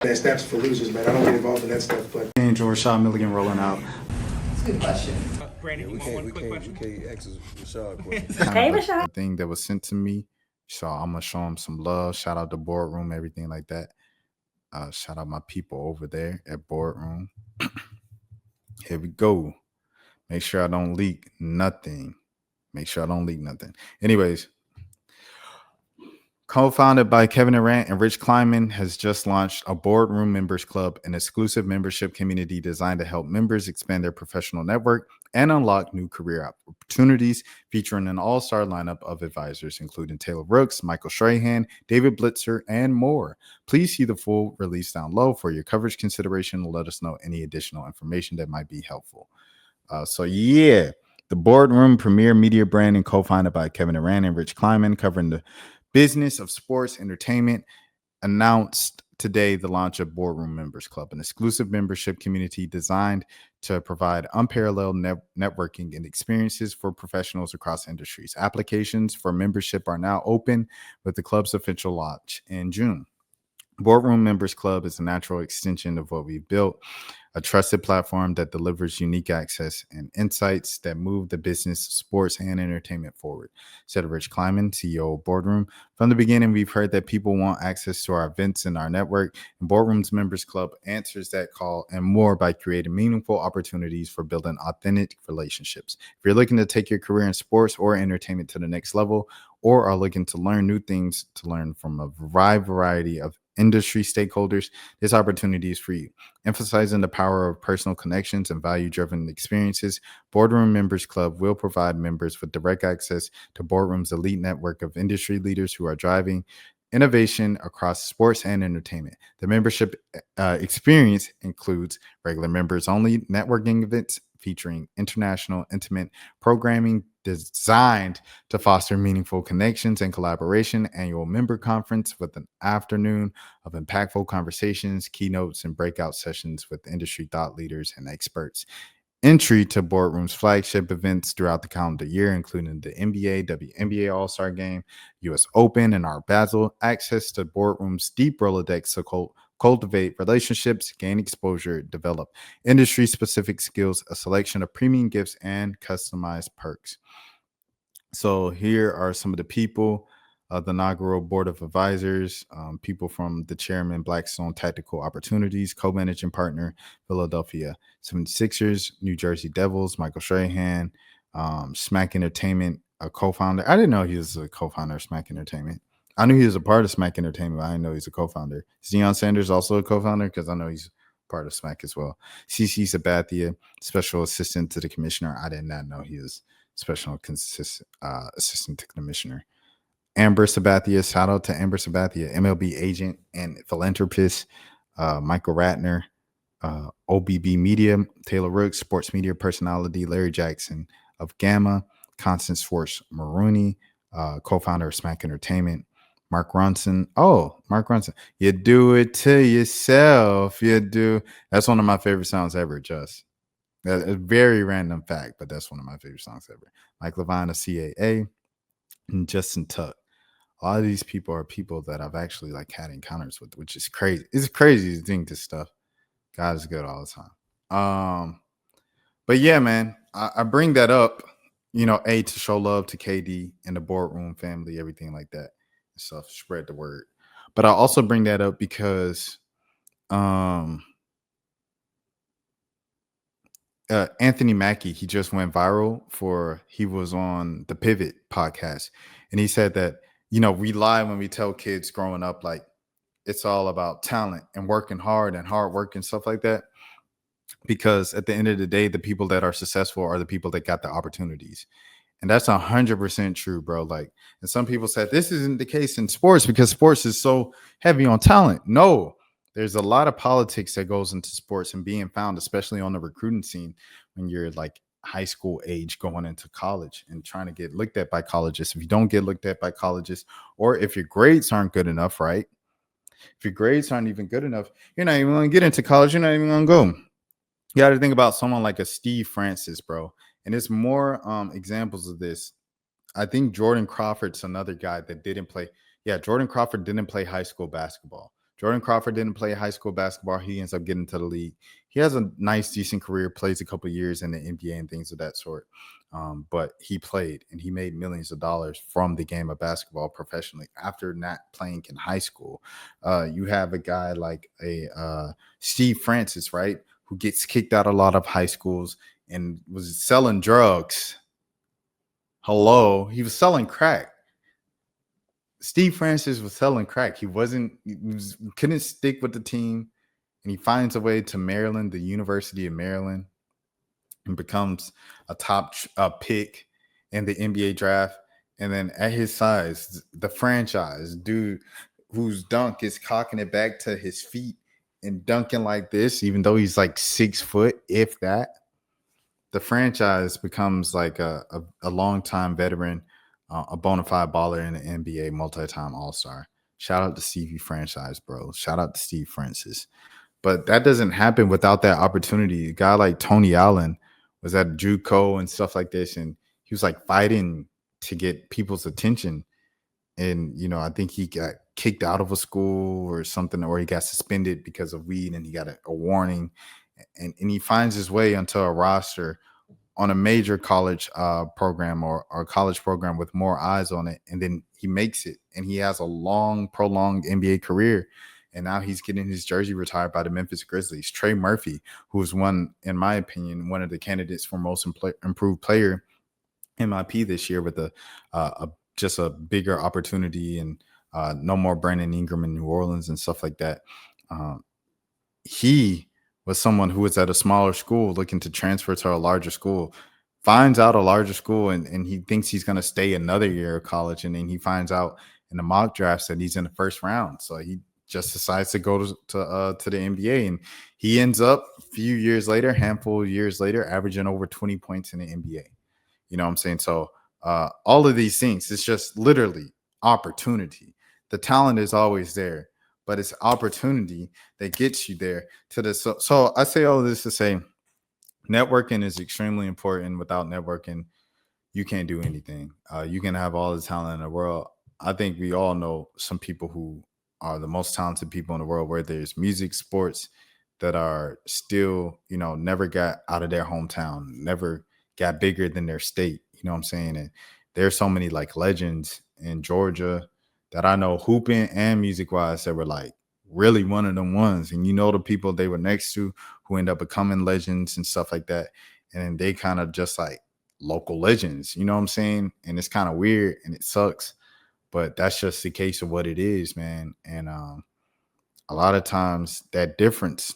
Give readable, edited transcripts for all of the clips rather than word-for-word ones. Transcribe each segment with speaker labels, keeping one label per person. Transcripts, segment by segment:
Speaker 1: That snaps for losers, man. I don't get involved in that stuff, but
Speaker 2: Angel Rashad Milligan rolling out.
Speaker 3: That's a good question.
Speaker 4: Brandon,
Speaker 5: We
Speaker 4: you want one
Speaker 5: can't, we
Speaker 4: quick
Speaker 5: can't, we
Speaker 4: question?
Speaker 5: can't ask Rashad questions.
Speaker 2: Kind
Speaker 6: Hey,
Speaker 2: of
Speaker 6: Rashad.
Speaker 2: a thing that was sent to me. So I'm gonna show him some love. Shout out to Boardroom, everything like that. Shout out my people over there at Boardroom. Here we go. Make sure I don't leak nothing. Anyways, co-founded by Kevin Durant and Rich Kleiman, has just launched a Boardroom Members Club, an exclusive membership community designed to help members expand their professional network and unlock new career opportunities, featuring an all-star lineup of advisors, including Taylor Rooks, Michael Strahan, David Blitzer, and more. Please see the full release down low for your coverage consideration and let us know any additional information that might be helpful. The Boardroom premier media brand and co-founded by Kevin Durant and Rich Kleiman, covering the business of sports entertainment, announced today the launch of Boardroom Members Club, an exclusive membership community designed to provide unparalleled networking and experiences for professionals across industries. Applications for membership are now open, with the club's official launch in June. Boardroom Members Club is a natural extension of what we've built, a trusted platform that delivers unique access and insights that move the business, sports, and entertainment forward, said Rich Kleiman, CEO of Boardroom. From the beginning, we've heard that people want access to our events and our network, and Boardroom's Members Club answers that call and more by creating meaningful opportunities for building authentic relationships. If you're looking to take your career in sports or entertainment to the next level, or are looking to learn new things, to learn from a wide variety of industry stakeholders, this opportunity is for you. Emphasizing the power of personal connections and value-driven experiences, Boardroom Members Club will provide members with direct access to Boardroom's elite network of industry leaders who are driving innovation across sports and entertainment. The membership experience includes regular members only networking events featuring international intimate programming designed to foster meaningful connections and collaboration, annual member conference with an afternoon of impactful conversations, keynotes, and breakout sessions with industry thought leaders and experts. Entry to Boardroom's flagship events throughout the calendar year, including the NBA, WNBA All-Star Game, US Open, and Art Basel. Access to Boardroom's deep Rolodex to cultivate relationships, gain exposure, develop industry-specific skills, a selection of premium gifts, and customized perks. So here are some of the people, the inaugural board of advisors, people from the chairman, Blackstone Tactical Opportunities, co-managing partner, Philadelphia 76ers, New Jersey Devils, Michael Strahan, Smack Entertainment, a co-founder. I didn't know he was a co-founder of Smack Entertainment. I knew he was a part of Smack Entertainment, but I didn't know he's a co-founder. Is Deion Sanders also a co-founder? Because I know he's part of Smack as well. CC Sabathia, special assistant to the commissioner. I did not know he was special assistant to commissioner. Amber Sabathia, shout out to Amber Sabathia, MLB agent and philanthropist. Michael Ratner, OBB Media, Taylor Rooks, sports media personality, Larry Jackson of Gamma, Constance Schwartz Maroney, co-founder of Smack Entertainment. Mark Ronson. Oh, Mark Ronson. You do it to yourself. You do. That's one of my favorite sounds ever, Just. That's a very random fact, but that's one of my favorite songs ever. Mike Levine of CAA and Justin Tuck. A lot of these people are people that I've actually like had encounters with, which is crazy. It's crazy to think this stuff. God is good all the time. But yeah, man, I bring that up, to show love to KD and the Boardroom family, everything like that and stuff, spread the word. But I also bring that up because Anthony Mackie, he just went viral he was on the Pivot podcast, and he said that, we lie when we tell kids growing up, like, it's all about talent and working hard and hard work and stuff like that. Because at the end of the day, the people that are successful are the people that got the opportunities. And that's 100% true, bro. Like, and some people said this isn't the case in sports because sports is so heavy on talent. No, there's a lot of politics that goes into sports and being found, especially on the recruiting scene when you're like high school age going into college and trying to get looked at by colleges. If you don't get looked at by colleges, or if your grades aren't good enough, right? If your grades aren't even good enough, you're not even going to get into college. You're not even going to go. You got to think about someone like a Steve Francis, bro. And there's more examples of this. I think Jordan Crawford's another guy that didn't play. Yeah, Jordan Crawford didn't play high school basketball. Jordan Crawford didn't play high school basketball. He ends up getting to the league. He has a nice, decent career, plays a couple years in the NBA and things of that sort. But he played and he made millions of dollars from the game of basketball professionally after not playing in high school. You have a guy like Steve Francis, right, who gets kicked out of a lot of high schools and was selling drugs. Hello, he was selling crack. Steve Francis was selling crack. Couldn't stick with the team, and he finds a way to Maryland, the University of Maryland, and becomes a top pick in the NBA draft. And then at his size, the franchise dude whose dunk is cocking it back to his feet and dunking like this, even though he's like 6 foot, if that. The franchise becomes like a longtime veteran, a bona fide baller in the NBA, multi-time All-Star. Shout out to Stevie Franchise, bro. Shout out to Steve Francis. But that doesn't happen without that opportunity. A guy like Tony Allen was at JUCO and stuff like this, and he was like fighting to get people's attention. And I think he got kicked out of a school or something, or he got suspended because of weed, and he got a warning. And he finds his way onto a roster on a major college program or college program with more eyes on it. And then he makes it, and he has a long, prolonged NBA career. And now he's getting his jersey retired by the Memphis Grizzlies. Trey Murphy, who was in my opinion, one of the candidates for most improved player MIP this year with just a bigger opportunity and no more Brandon Ingram in New Orleans and stuff like that. He was someone who was at a smaller school looking to transfer to a larger school, finds out a larger school, and he thinks he's going to stay another year of college. And then he finds out in the mock drafts that he's in the first round. So he just decides to go to the NBA, and he ends up handful of years later, averaging over 20 points in the NBA. You know what I'm saying? So all of these things, it's just literally opportunity. The talent is always there, but it's opportunity that gets you there to this. So I say all this to say networking is extremely important. Without networking, you can't do anything. You can have all the talent in the world. I think we all know some people who are the most talented people in the world, where there's music, sports, that are still, never got out of their hometown, never got bigger than their state. You know what I'm saying? And there's so many like legends in Georgia that I know, hooping and music wise, that were like really one of them ones. And the people they were next to who end up becoming legends and stuff like that. And they kind of just like local legends, you know what I'm saying? And it's kind of weird and it sucks, but that's just the case of what it is, man. And a lot of times that difference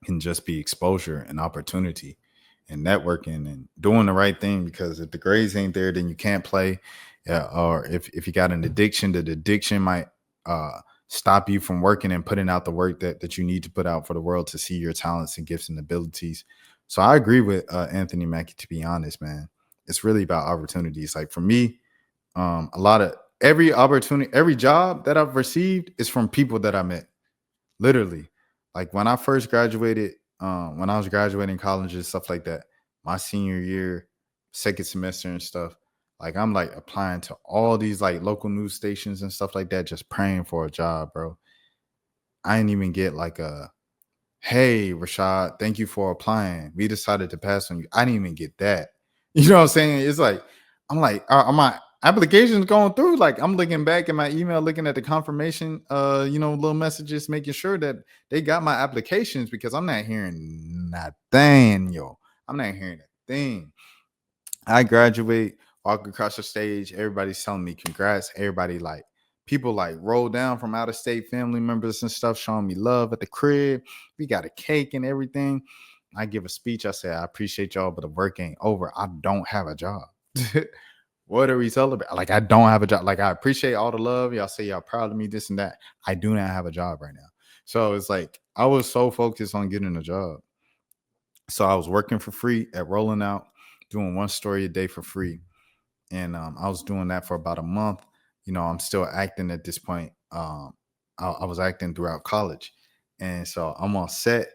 Speaker 2: can just be exposure and opportunity and networking and doing the right thing. Because if the grades ain't there, then you can't play. Or if you got an addiction, the addiction might stop you from working and putting out the work that you need to put out for the world to see your talents and gifts and abilities. So I agree with Anthony Mackie, to be honest, man. It's really about opportunities. Like for me, a lot of every opportunity, every job that I've received is from people that I met. Literally. Like when I first graduated, when I was graduating college and stuff like that, my senior year, second semester and stuff, like I'm like applying to all these like local news stations and stuff like that, just praying for a job, bro. I didn't even get like hey, Rashad, thank you for applying. We decided to pass on you. I didn't even get that. You know what I'm saying? It's like, I'm like, are my applications going through? Like, I'm looking back at my email, looking at the confirmation, little messages, making sure that they got my applications, because I'm not hearing nothing, yo. I'm not hearing a thing. I graduate, walk across the stage, everybody's telling me congrats. Everybody like, people like roll down from out of state, family members and stuff, showing me love at the crib. We got a cake and everything. I give a speech. I say, I appreciate y'all, but the work ain't over. I don't have a job. What are we celebrating? Like, I don't have a job. Like, I appreciate all the love. Y'all say y'all proud of me, this and that. I do not have a job right now. So it's like, I was so focused on getting a job. So I was working for free at Rolling Out, doing one story a day for free. And I was doing that for about a month. I'm still acting at this point. I was acting throughout college. And so I'm on set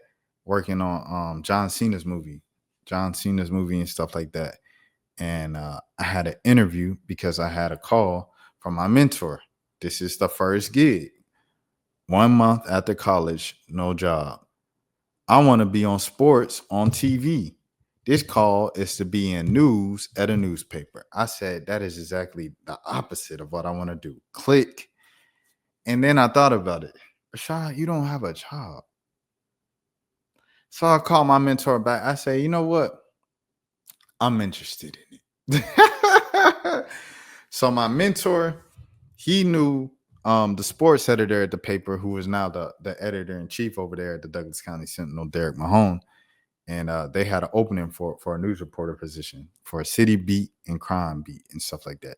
Speaker 2: working on John Cena's movie and stuff like that. And I had an interview because I had a call from my mentor. This is the first gig. 1 month after college, no job. I want to be on sports on TV. This call is to be in news at a newspaper. I said, that is exactly the opposite of what I want to do. Click. And then I thought about it. Rashad, you don't have a job. So I called my mentor back. I say, you know what? I'm interested in it. So my mentor, he knew the sports editor at the paper, who is now the editor in chief over there at the Douglas County Sentinel, Derek Mahone. And they had an opening for a news reporter position for a city beat and crime beat and stuff like that.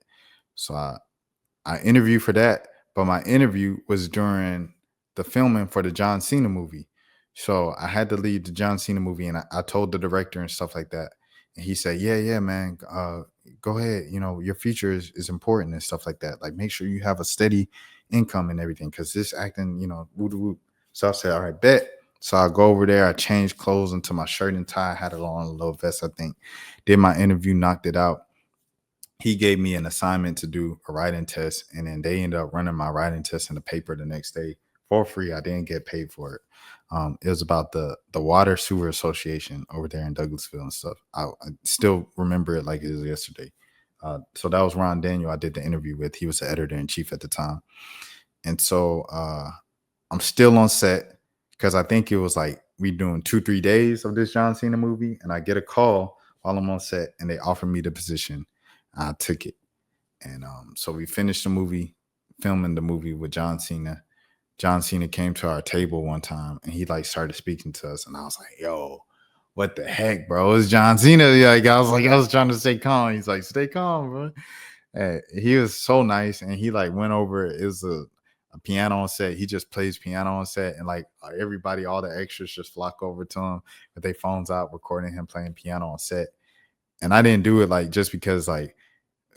Speaker 2: So I interviewed for that, but my interview was during the filming for the John Cena movie. So I had to leave the John Cena movie, and I told the director and stuff like that. And he said, yeah, man, go ahead. You know, your future is important and stuff like that. Like, make sure you have a steady income and everything, because this acting, you know, woo. So I said, all right, bet. So I go over there, I changed clothes into my shirt and tie, I had it on a little vest, I think. Did my interview, knocked it out. He gave me an assignment to do a writing test, and then they ended up running my writing test in the paper the next day for free. I didn't get paid for it. It was about the Water Sewer Association over there in Douglasville and stuff. I still remember it like it was yesterday. So that was Ron Daniel I did the interview with. He was the editor in chief at the time. And so I'm still on set, because I think it was like we doing 2-3 days of this John Cena movie, and I get a call while I'm on set, and they offered me the position. I took it. And so we finished the movie, filming the movie with John Cena. John Cena came to our table one time, and he like started speaking to us, and I was like, yo, what the heck, bro? It's John Cena. I was trying to stay calm. He's like, stay calm, bro. And he was so nice, and he like went over, it was a piano on set. He just plays piano on set, and like everybody, all the extras just flock over to him with their phones out, recording him playing piano on set. And I didn't do it like just because like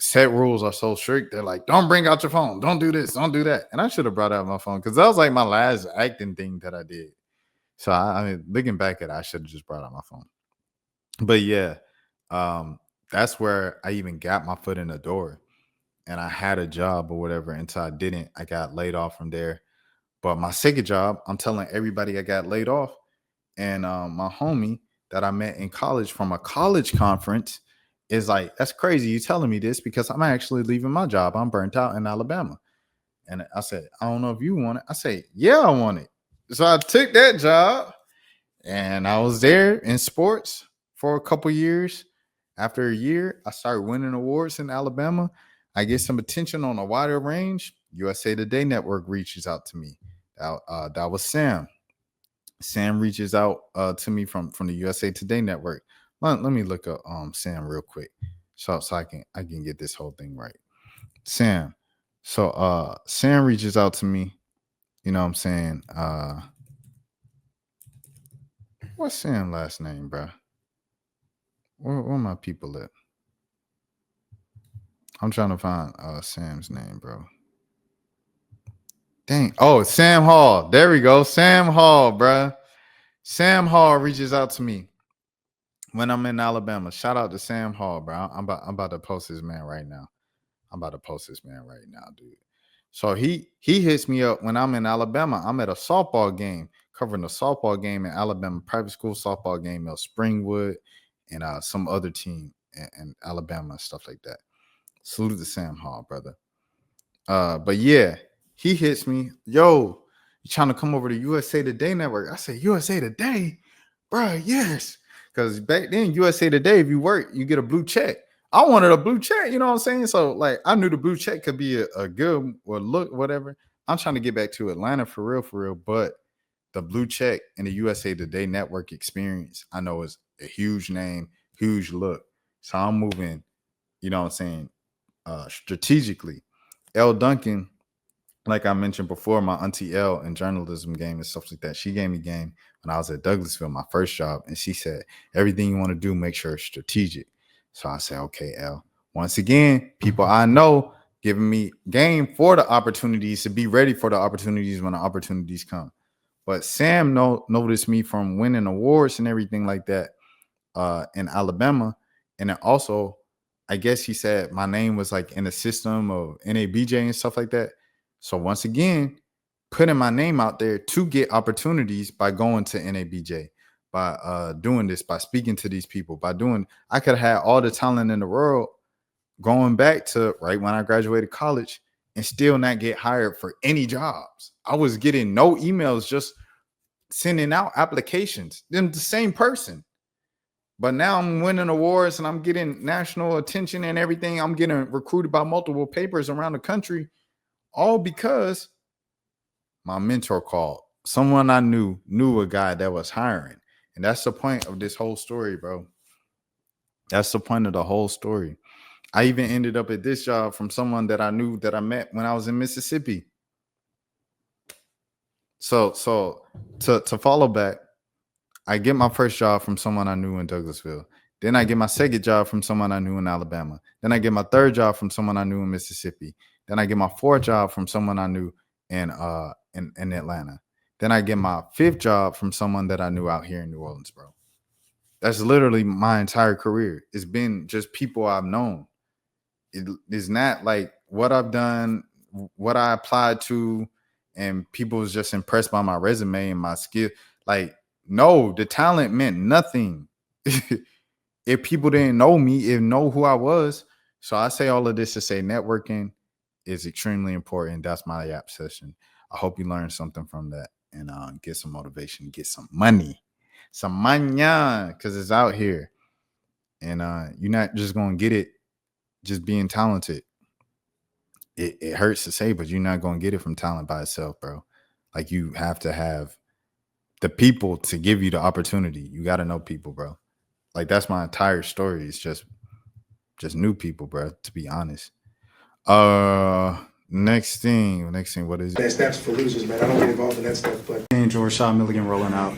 Speaker 2: set rules are so strict. They're like, don't bring out your phone, don't do this, don't do that. And I should have brought out my phone, because that was like my last acting thing that I did. So I mean, looking back at it, I should have just brought out my phone. But yeah, that's where I even got my foot in the door, and I had a job or whatever until I didn't. I got laid off from there. But my second job, I'm telling everybody I got laid off. And my homie that I met in college from a college conference is like, that's crazy you telling me this, because I'm actually leaving my job. I'm burnt out in Alabama. And I said, I don't know if you want it. I say, yeah, I want it. So I took that job, and I was there in sports for a couple years. After a year, I started winning awards in Alabama. I get some attention on a wider range. USA Today Network reaches out to me. That was Sam. Sam reaches out to me from the USA Today Network. Let me look up Sam real quick, so I can get this whole thing right. Sam. So Sam reaches out to me. You know what I'm saying? What's Sam's last name, bro? Where my people at? I'm trying to find Sam's name, bro. Dang. Oh, Sam Hall. There we go. Sam Hall, bro. Sam Hall reaches out to me when I'm in Alabama. Shout out to Sam Hall, bro. I'm about to post his man right now. Dude. So he hits me up when I'm in Alabama. I'm at a softball game, covering a softball game in Alabama, private school softball game at Springwood, and some other team in Alabama and stuff like that. Salute to Sam Hall, brother. But yeah, he hits me. Yo, you trying to come over to USA Today Network? I said, USA Today? Bro, yes. Because back then, USA Today, if you work, you get a blue check. I wanted a blue check, you know what I'm saying? So, like, I knew the blue check could be a good or look, whatever. I'm trying to get back to Atlanta for real. But the blue check and the USA Today Network experience, I know is a huge name, huge look. So I'm moving, you know what I'm saying, strategically. L. Duncan, like I mentioned before, my auntie L in journalism game and stuff like that. She gave me game when I was at Douglasville, my first job. And she said, everything you want to do, make sure it's strategic. So I said, okay, L. Once again, people I know giving me game for the opportunities, to be ready for the opportunities when the opportunities come. But Sam noticed me from winning awards and everything like that in Alabama. And then also, I guess he said my name was like in the system of NABJ and stuff like that. So once again, putting my name out there to get opportunities by going to NABJ, by doing this, by speaking to these people, I could have had all the talent in the world going back to right when I graduated college and still not get hired for any jobs. I was getting no emails, just sending out applications. Them the same person. But now I'm winning awards and I'm getting national attention and everything. I'm getting recruited by multiple papers around the country, all because my mentor called. Someone I knew a guy that was hiring. And that's the point of this whole story, bro. That's the point of the whole story. I even ended up at this job from someone that I knew that I met when I was in Mississippi. So to follow back, I get my first job from someone I knew in Douglasville. Then I get my second job from someone I knew in Alabama. Then I get my third job from someone I knew in Mississippi. Then I get my fourth job from someone I knew in Atlanta. Then I get my fifth job from someone that I knew out here in New Orleans, bro. That's literally my entire career. It's been just people I've known. It is not like what I've done, what I applied to, and people was just impressed by my resume and my skill. Like, no, the talent meant nothing if people didn't know me, didn't know who I was. So I say all of this to say networking is extremely important. That's my app session. I hope you learned something from that and get some motivation, get some money, because it's out here. And you're not just going to get it just being talented. It hurts to say, but you're not going to get it from talent by itself, bro. Like, you have to have the people to give you the opportunity. You got to know people, bro. Like, that's my entire story. It's just new people, bro, to be honest. Next thing, what is it?
Speaker 1: That's for losers, man. I don't get involved in that stuff, but
Speaker 2: Rashad Milligan rolling out.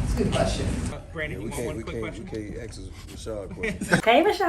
Speaker 3: That's a good question.
Speaker 4: Brandon,
Speaker 5: We can't ask Rashad questions.
Speaker 3: Hey, Rashad.